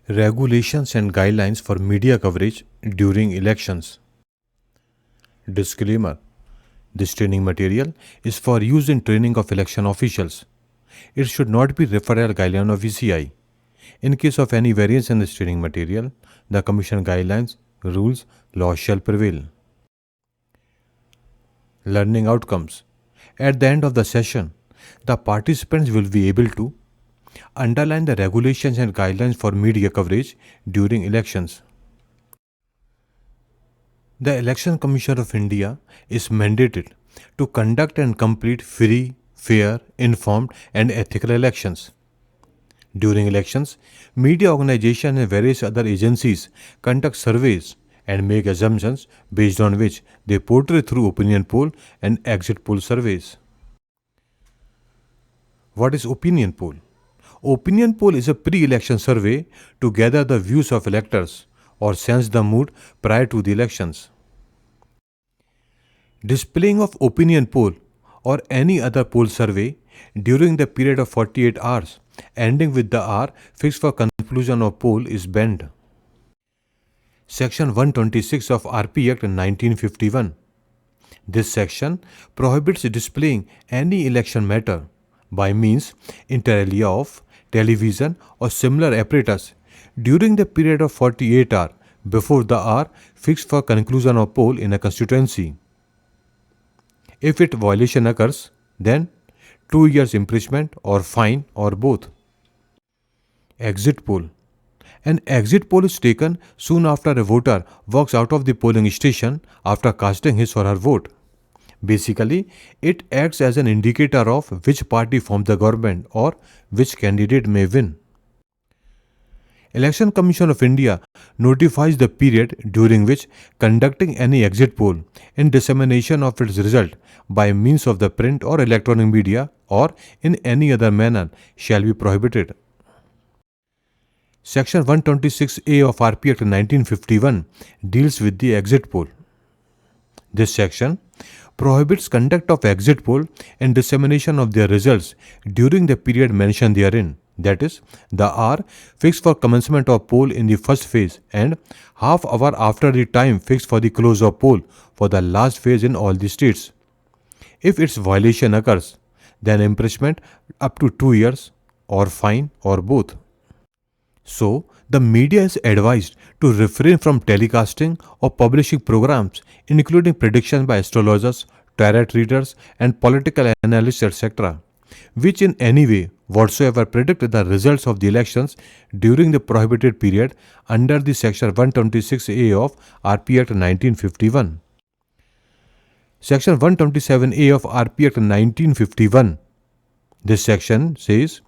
Regulations and guidelines for media coverage during elections. Disclaimer: this training material is for use in training of election officials. It should not be referral guideline of ECI. In case of any variance in this training material, the Commission guidelines, rules, laws shall prevail. Learning outcomes. At the end of the session, the participants will be able to underline the regulations and guidelines for media coverage during elections. The Election Commission of India is mandated to conduct and complete free, fair, informed, and ethical elections. During elections, media organizations and various other agencies conduct surveys and make assumptions based on which they portray through opinion poll and exit poll surveys. What is opinion poll? Opinion poll is a pre-election survey to gather the views of electors or sense the mood prior to the elections. Displaying of opinion poll or any other poll survey during the period of 48 hours ending with the hour fixed for conclusion of poll is banned. Section 126 of RP Act 1951. This section prohibits displaying any election matter by means inter alia of television or similar apparatus during the period of 48 hours before the hour fixed for conclusion of poll in a constituency. If its violation occurs, then 2 years imprisonment or fine or both. Exit poll. An exit poll is taken soon after a voter walks out of the polling station after casting his or her vote. Basically, it acts as an indicator of which party forms the government or which candidate may win. Election Commission of India notifies the period during which conducting any exit poll and dissemination of its result by means of the print or electronic media or in any other manner shall be prohibited. Section 126A of RP Act 1951 deals with the exit poll. This section prohibits conduct of exit poll and dissemination of their results during the period mentioned therein, that is, the hour fixed for commencement of poll in the first phase and half hour after the time fixed for the close of poll for the last phase in all the states. If its violation occurs, then imprisonment up to 2 years or fine or both. So, the media is advised to refrain from telecasting or publishing programs including predictions by astrologers, tarot readers and political analysts etc., which in any way whatsoever predict the results of the elections during the prohibited period under the Section 126A of RP Act 1951. Section 127A of RP Act 1951. This section says,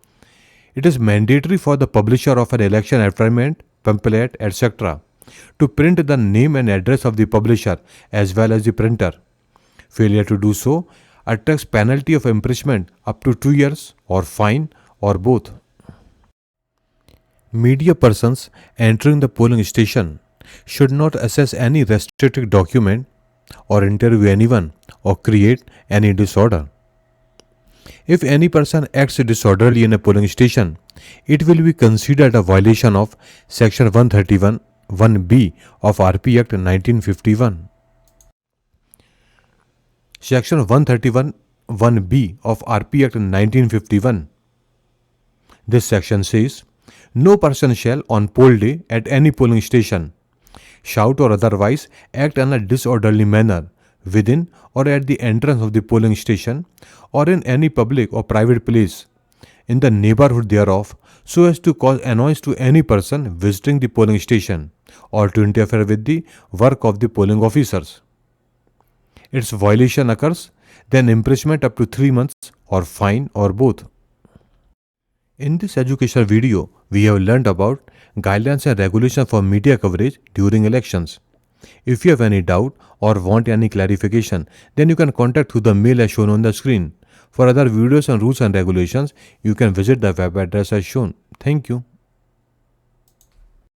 it is mandatory for the publisher of an election advertisement, pamphlet, etc. to print the name and address of the publisher as well as the printer. Failure to do so attracts penalty of imprisonment up to 2 years or fine or both. Media persons entering the polling station should not access any restricted document or interview anyone or create any disorder. If any person acts disorderly in a polling station, it will be considered a violation of Section 131 1B of RP Act 1951. Section 131 1B of RP Act 1951. This section says, no person shall on poll day at any polling station shout or otherwise act in a disorderly manner within or at the entrance of the polling station or in any public or private place in the neighborhood thereof so as to cause annoyance to any person visiting the polling station or to interfere with the work of the polling officers. Its violation occurs, then imprisonment up to 3 months or fine or both. In this educational video, we have learned about guidelines and regulations for media coverage during elections. If you have any doubt or want any clarification, then you can contact through the mail as shown on the screen. For other videos on rules and regulations, you can visit the web address as shown. Thank you.